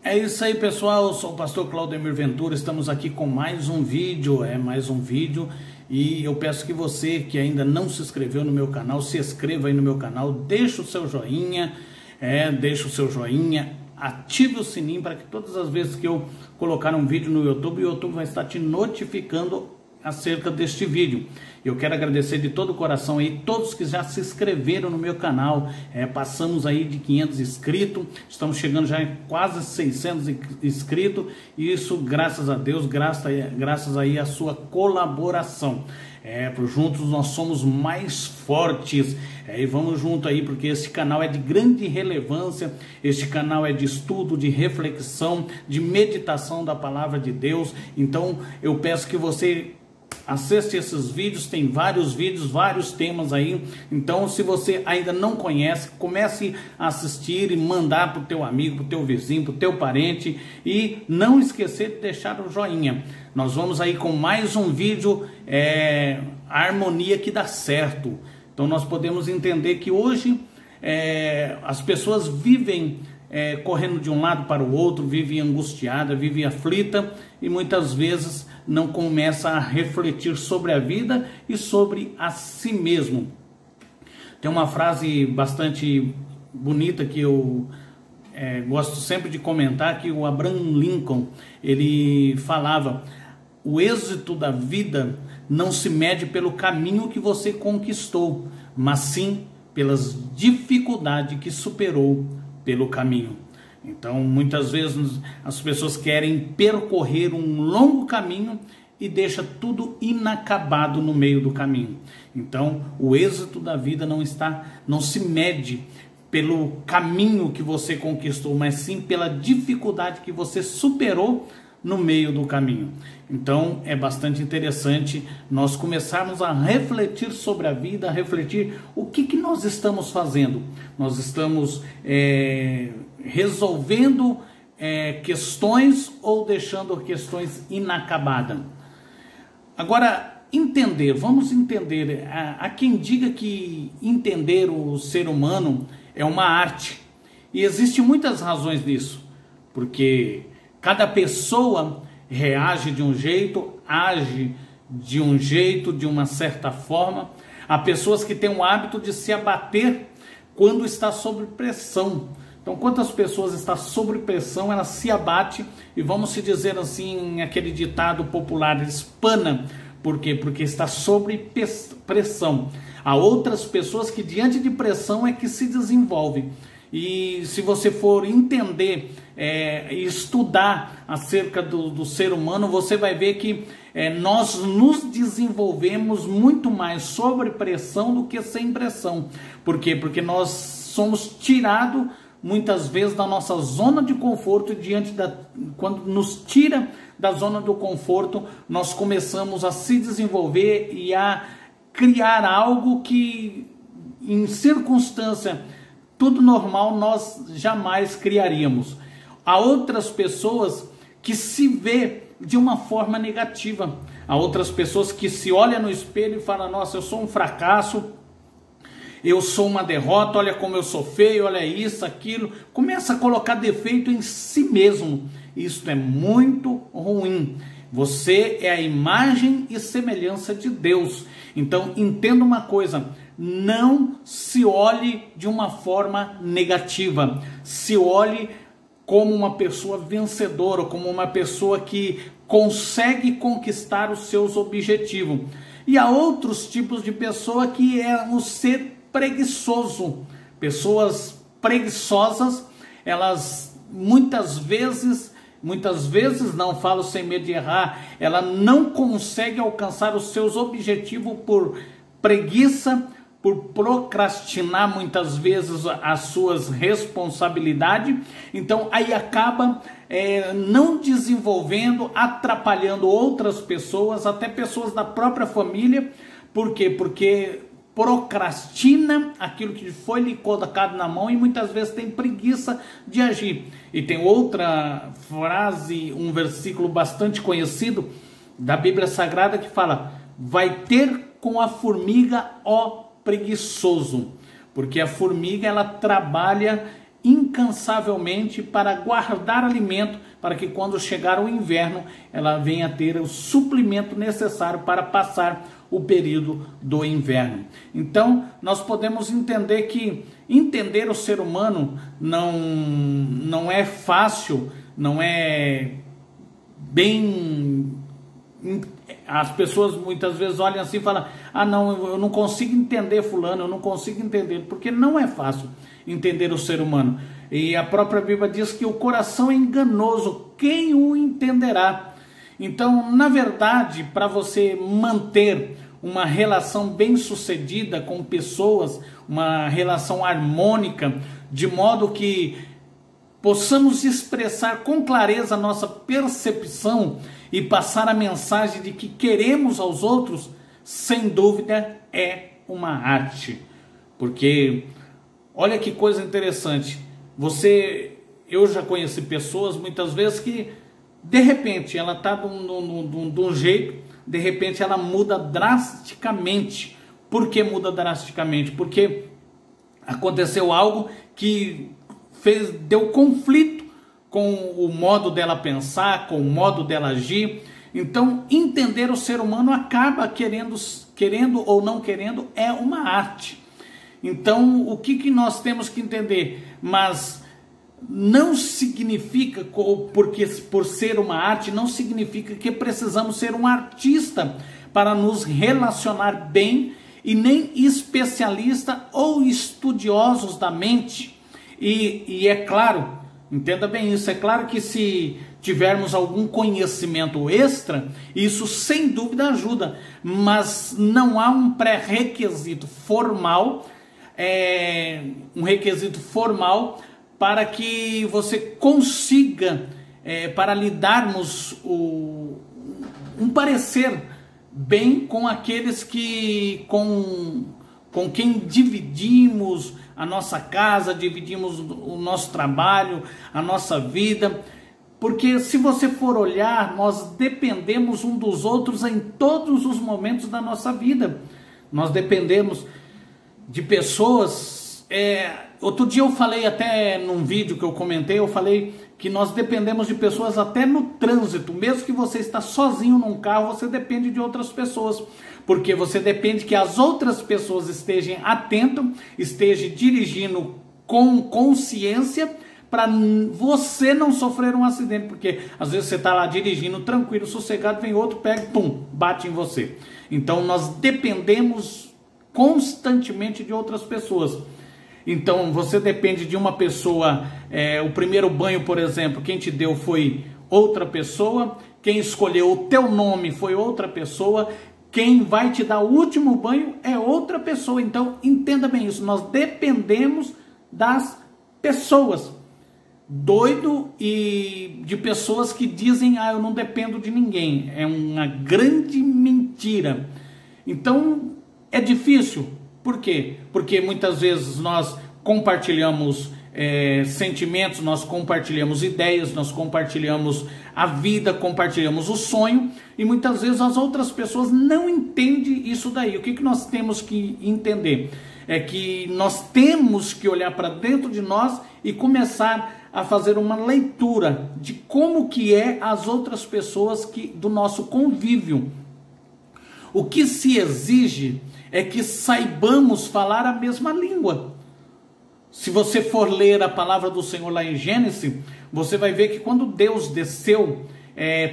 É isso aí, pessoal. Eu sou o pastor Claudemir Ventura. Estamos aqui com mais um vídeo, e eu peço que você que ainda não se inscreveu no meu canal, se inscreva aí no meu canal, deixa o seu joinha, ative o sininho para que todas as vezes que eu colocar um vídeo no YouTube, o YouTube vai estar te notificando acerca deste vídeo. Eu quero agradecer de todo o coração aí todos que já se inscreveram no meu canal. Passamos aí de 500 inscritos, estamos chegando já em quase 600 inscritos, e isso graças a Deus, graças aí à sua colaboração. Juntos nós somos mais fortes. E vamos junto aí, porque esse canal é de grande relevância. Este canal é de estudo, de reflexão, de meditação da palavra de Deus. Então eu peço que você assiste esses vídeos, tem vários vídeos, vários temas aí. Então, se você ainda não conhece, comece a assistir e mandar para o teu amigo, para o teu vizinho, para o teu parente, e não esquecer de deixar o joinha. Nós vamos aí com mais um vídeo, a harmonia que dá certo. Então nós podemos entender que hoje as pessoas vivem correndo de um lado para o outro, vivem angustiada, vivem aflita, e muitas vezes não começa a refletir sobre a vida e sobre a si mesmo. Tem uma frase bastante bonita que eu gosto sempre de comentar, que o Abraham Lincoln, ele falava: o êxito da vida não se mede pelo caminho que você conquistou, mas sim pelas dificuldades que superou pelo caminho. Então, muitas vezes as pessoas querem percorrer um longo caminho e deixa tudo inacabado no meio do caminho. Então, o êxito da vida não se mede pelo caminho que você conquistou, mas sim pela dificuldade que você superou no meio do caminho. Então é bastante interessante nós começarmos a refletir sobre a vida, a refletir o que nós estamos fazendo. Nós estamos resolvendo questões ou deixando questões inacabadas. Agora, vamos entender. Há quem diga que entender o ser humano é uma arte, e existem muitas razões disso, porque cada pessoa reage de um jeito, age de um jeito, de uma certa forma. Há pessoas que têm o hábito de se abater quando está sob pressão. Então, quantas pessoas estão sob pressão, ela se abate, e vamos se dizer assim, aquele ditado popular, espana. Por quê? Porque está sob pressão. Há outras pessoas que diante de pressão é que se desenvolvem. E se você for entender e estudar acerca do ser humano, você vai ver que nós nos desenvolvemos muito mais sob pressão do que sem pressão. Por quê? Porque nós somos tirados muitas vezes da nossa zona de conforto, quando nos tira da zona do conforto, nós começamos a se desenvolver e a criar algo que, em circunstância tudo normal, nós jamais criaríamos. Há outras pessoas que se vê de uma forma negativa. Há outras pessoas que se olham no espelho e falam: nossa, eu sou um fracasso, eu sou uma derrota, olha como eu sou feio, olha isso, aquilo. Começa a colocar defeito em si mesmo. Isso é muito ruim. Você é a imagem e semelhança de Deus. Então entenda uma coisa: não se olhe de uma forma negativa, se olhe como uma pessoa vencedora, como uma pessoa que consegue conquistar os seus objetivos. E há outros tipos de pessoa que é o ser preguiçoso. Pessoas preguiçosas, elas muitas vezes não, falo sem medo de errar, ela não consegue alcançar os seus objetivos por preguiça, por procrastinar muitas vezes as suas responsabilidades. Então aí acaba não desenvolvendo, atrapalhando outras pessoas, até pessoas da própria família. Por quê? Porque procrastina aquilo que foi lhe colocado na mão e muitas vezes tem preguiça de agir. E tem outra frase, um versículo bastante conhecido da Bíblia Sagrada que fala: vai ter com a formiga, ó preguiçoso. Porque a formiga, ela trabalha incansavelmente para guardar alimento, para que quando chegar o inverno, ela venha ter o suplemento necessário para passar o período do inverno. Então, nós podemos entender que entender o ser humano não é fácil, não é bem... As pessoas muitas vezes olham assim e falam: ah, não, eu não consigo entender fulano, eu não consigo entender, porque não é fácil entender o ser humano. E a própria Bíblia diz que o coração é enganoso, quem o entenderá? Então, na verdade, para você manter uma relação bem-sucedida com pessoas, uma relação harmônica, de modo que possamos expressar com clareza a nossa percepção e passar a mensagem de que queremos aos outros, sem dúvida é uma arte. Porque, olha que coisa interessante, eu já conheci pessoas muitas vezes que, de repente, ela está de um jeito, de repente ela muda drasticamente. Por que muda drasticamente? Porque aconteceu algo que deu conflito com o modo dela pensar, com o modo dela agir. Então, entender o ser humano acaba querendo ou não querendo, é uma arte. Então, o que nós temos que entender? Mas não significa, porque por ser uma arte, não significa que precisamos ser um artista para nos relacionar bem, e nem especialista ou estudiosos da mente. E é claro, entenda bem isso, é claro que se tivermos algum conhecimento extra, isso sem dúvida ajuda, mas não há um pré-requisito formal, um requisito formal para que você consiga, para lhe darmos um parecer bem com aqueles que com quem dividimos a nossa casa, dividimos o nosso trabalho, a nossa vida. Porque se você for olhar, nós dependemos um dos outros em todos os momentos da nossa vida. Nós dependemos de pessoas. Outro dia eu falei, até num vídeo que eu comentei, eu falei que nós dependemos de pessoas até no trânsito. Mesmo que você está sozinho num carro, você depende de outras pessoas. Porque você depende que as outras pessoas estejam atentas, estejam dirigindo com consciência, para você não sofrer um acidente. Porque às vezes você está lá dirigindo tranquilo, sossegado, vem outro, pega, pum, bate em você. Então nós dependemos constantemente de outras pessoas. Então você depende de uma pessoa, o primeiro banho, por exemplo, quem te deu foi outra pessoa, quem escolheu o teu nome foi outra pessoa, quem vai te dar o último banho é outra pessoa. Então entenda bem isso, nós dependemos das pessoas. Doido e de pessoas que dizem: ah, eu não dependo de ninguém. É uma grande mentira. Então é difícil. Por quê? Porque muitas vezes nós compartilhamos sentimentos, nós compartilhamos ideias, nós compartilhamos a vida, compartilhamos o sonho, e muitas vezes as outras pessoas não entendem isso daí. O que nós temos que entender? É que nós temos que olhar para dentro de nós e começar a fazer uma leitura de como que é as outras pessoas do nosso convívio. O que se exige é que saibamos falar a mesma língua. Se você for ler a palavra do Senhor lá em Gênesis, você vai ver que quando Deus desceu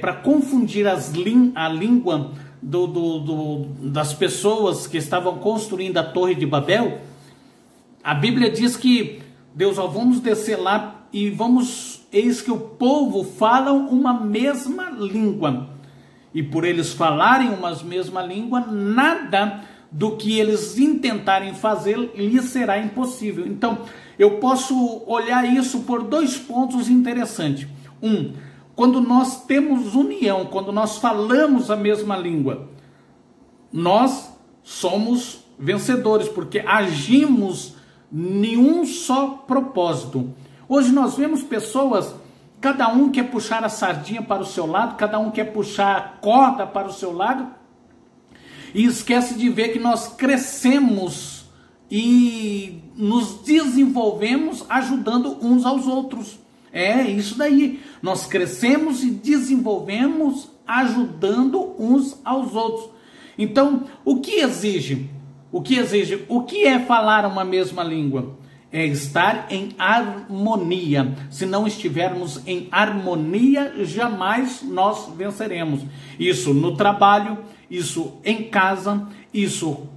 para confundir a língua das pessoas que estavam construindo a Torre de Babel, a Bíblia diz que Deus, vamos descer lá e eis que o povo fala uma mesma língua. E por eles falarem uma mesma língua, nada do que eles intentarem fazer lhes será impossível. Então, eu posso olhar isso por dois pontos interessantes. Quando nós temos união, quando nós falamos a mesma língua, nós somos vencedores, porque agimos em um só propósito. Hoje nós vemos pessoas, cada um quer puxar a sardinha para o seu lado, cada um quer puxar a corda para o seu lado, e esquece de ver que nós crescemos e nos desenvolvemos ajudando uns aos outros. É isso daí. Nós crescemos e desenvolvemos ajudando uns aos outros. Então, o que exige? O que é falar uma mesma língua? É estar em harmonia. Se não estivermos em harmonia, jamais nós venceremos. Isso no trabalho, isso em casa, isso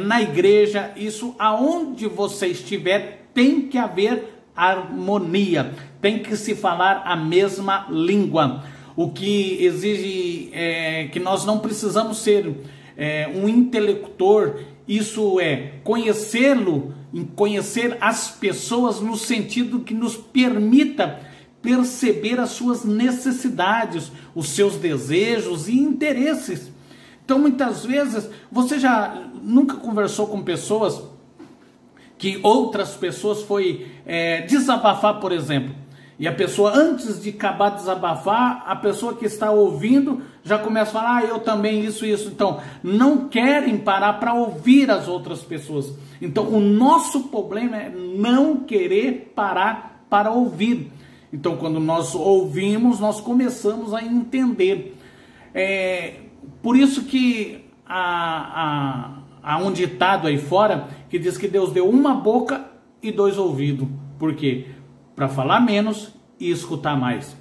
na igreja, isso aonde você estiver, tem que haver harmonia. Tem que se falar a mesma língua. O que exige que nós não precisamos ser um intelector. Isso é conhecer as pessoas no sentido que nos permita perceber as suas necessidades, os seus desejos e interesses. Então, muitas vezes, você já nunca conversou com pessoas que outras pessoas foi desabafar, por exemplo, e a pessoa, antes de acabar de desabafar, a pessoa que está ouvindo já começa a falar, eu também, isso. Então, não querem parar para ouvir as outras pessoas. Então, o nosso problema é não querer parar para ouvir. Então, quando nós ouvimos, nós começamos a entender. Por isso que há um ditado aí fora que diz que Deus deu uma boca e 2 ouvidos. Por quê? Para falar menos e escutar mais.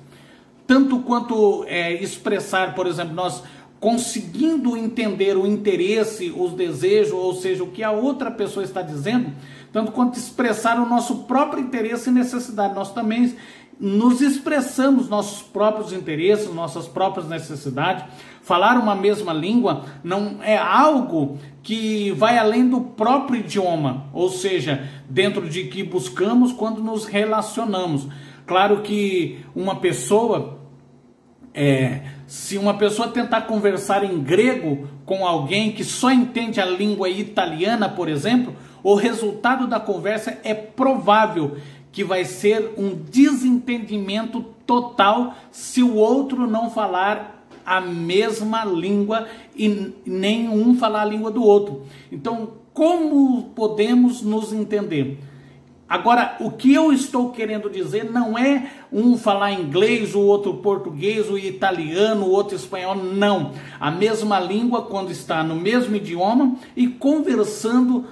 Tanto quanto expressar, por exemplo, nós conseguindo entender o interesse, os desejos, ou seja, o que a outra pessoa está dizendo, tanto quanto expressar o nosso próprio interesse e necessidade. Nós também nos expressamos nossos próprios interesses, nossas próprias necessidades. Falar uma mesma língua não é algo que vai além do próprio idioma, ou seja, dentro de que buscamos quando nos relacionamos. Claro que uma pessoa, se uma pessoa tentar conversar em grego com alguém que só entende a língua italiana, por exemplo, o resultado da conversa é provável que vai ser um desentendimento total se o outro não falar a mesma língua e nenhum falar a língua do outro. Então, como podemos nos entender? Agora, o que eu estou querendo dizer não é um falar inglês, o outro português, o italiano, o outro espanhol, não. A mesma língua quando está no mesmo idioma e conversando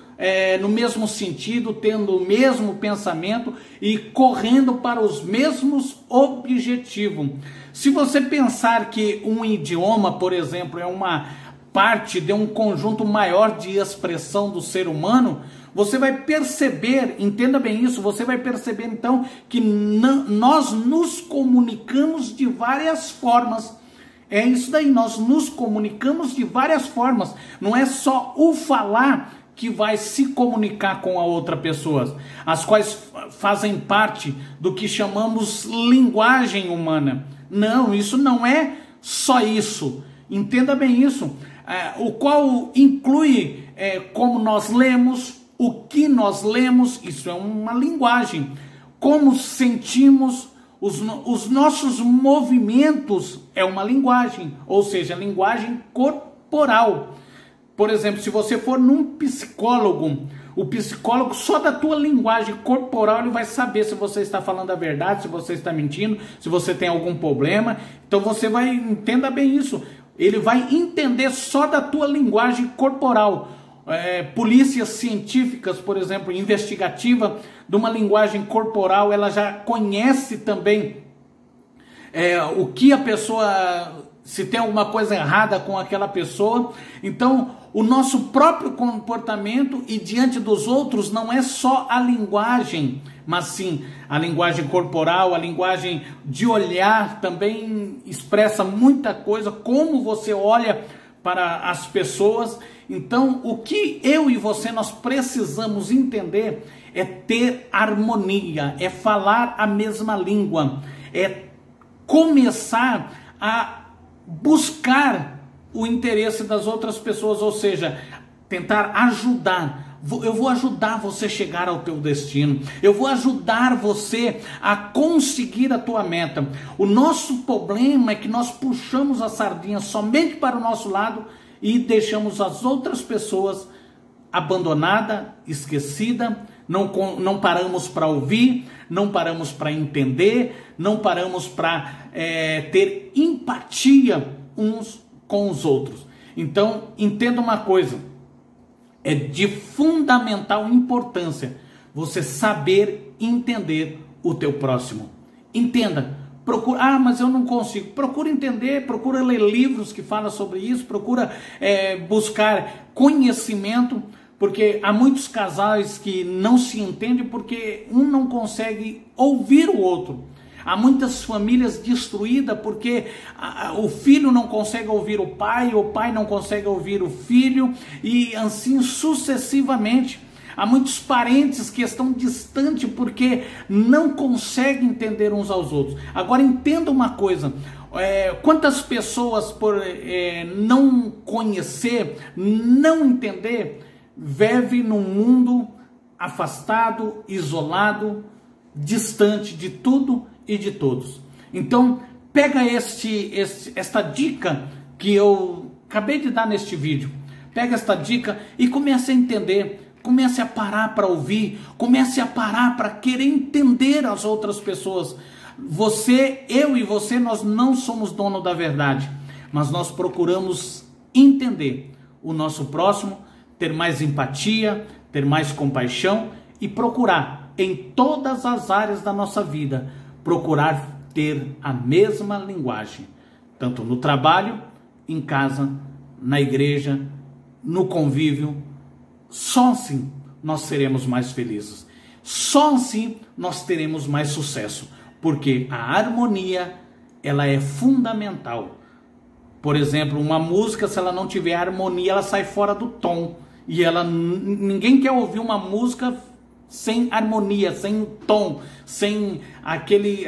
no mesmo sentido, tendo o mesmo pensamento e correndo para os mesmos objetivos. Se você pensar que um idioma, por exemplo, é uma parte de um conjunto maior de expressão do ser humano, você vai perceber, entenda bem isso, você vai perceber então que nós nos comunicamos de várias formas. É isso daí, nós nos comunicamos de várias formas. Não é só o falar que vai se comunicar com a outra pessoa, as quais fazem parte do que chamamos linguagem humana. Não, isso não é só isso. Entenda bem isso. O qual inclui como nós lemos, o que nós lemos, isso é uma linguagem. Como sentimos, os nossos movimentos é uma linguagem, ou seja, linguagem corporal. Por exemplo, se você for num psicólogo, o psicólogo só da tua linguagem corporal ele vai saber se você está falando a verdade, se você está mentindo, se você tem algum problema. Então você vai, entenda bem isso, ele vai entender só da tua linguagem corporal. Polícias científicas, por exemplo, investigativa, de uma linguagem corporal, ela já conhece também o que a pessoa, se tem alguma coisa errada com aquela pessoa. Então, o nosso próprio comportamento e diante dos outros não é só a linguagem, mas sim a linguagem corporal, a linguagem de olhar também expressa muita coisa, como você olha para as pessoas. Então, o que eu e você nós precisamos entender é ter harmonia, é falar a mesma língua, é começar a buscar o interesse das outras pessoas, ou seja, tentar ajudar. Eu vou ajudar você a chegar ao teu destino. Eu vou ajudar você a conseguir a tua meta. O nosso problema é que nós puxamos a sardinha somente para o nosso lado e deixamos as outras pessoas abandonada, esquecida, não paramos para ouvir, não paramos para entender, não paramos para ter empatia uns com os outros. Então, entenda uma coisa, é de fundamental importância você saber entender o teu próximo. Entenda, procura, mas eu não consigo. Procura entender, procura ler livros que falam sobre isso, procura buscar conhecimento, porque há muitos casais que não se entendem porque um não consegue ouvir o outro. Há muitas famílias destruídas porque o filho não consegue ouvir o pai não consegue ouvir o filho, e assim sucessivamente. Há muitos parentes que estão distantes porque não conseguem entender uns aos outros. Agora entenda uma coisa, quantas pessoas por não conhecer, não entender, vivem num mundo afastado, isolado, distante de tudo e de todos. Então pega esta dica que eu acabei de dar neste vídeo, pega esta dica e comece a entender. Comece a parar para ouvir, comece a parar para querer entender as outras pessoas. Eu e você, nós não somos dono da verdade, mas nós procuramos entender o nosso próximo, ter mais empatia, ter mais compaixão e procurar em todas as áreas da nossa vida, procurar ter a mesma linguagem, tanto no trabalho, em casa, na igreja, no convívio. Só assim nós seremos mais felizes. Só assim nós teremos mais sucesso. Porque a harmonia, ela é fundamental. Por exemplo, uma música, se ela não tiver harmonia, ela sai fora do tom. E ninguém quer ouvir uma música sem harmonia, sem tom, sem aquele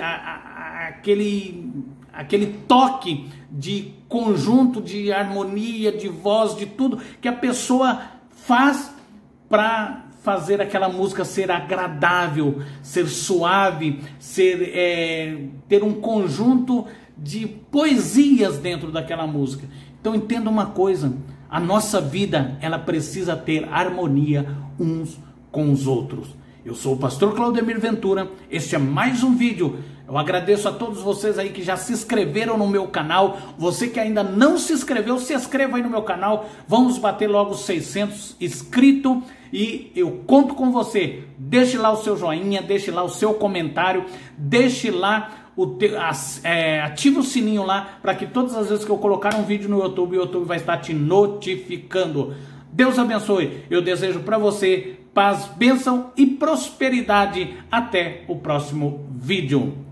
toque de conjunto, de harmonia, de voz, de tudo que a pessoa faz para fazer aquela música ser agradável, ser suave, ter um conjunto de poesias dentro daquela música. Então entenda uma coisa, a nossa vida, ela precisa ter harmonia uns com os outros. Eu sou o pastor Claudemir Ventura, este é mais um vídeo. Eu agradeço a todos vocês aí que já se inscreveram no meu canal. Você que ainda não se inscreveu, se inscreva aí no meu canal. Vamos bater logo 600 inscritos e eu conto com você. Deixe lá o seu joinha, deixe lá o seu comentário, deixe lá, ative o sininho lá para que todas as vezes que eu colocar um vídeo no YouTube, o YouTube vai estar te notificando. Deus abençoe. Eu desejo para você paz, bênção e prosperidade. Até o próximo vídeo.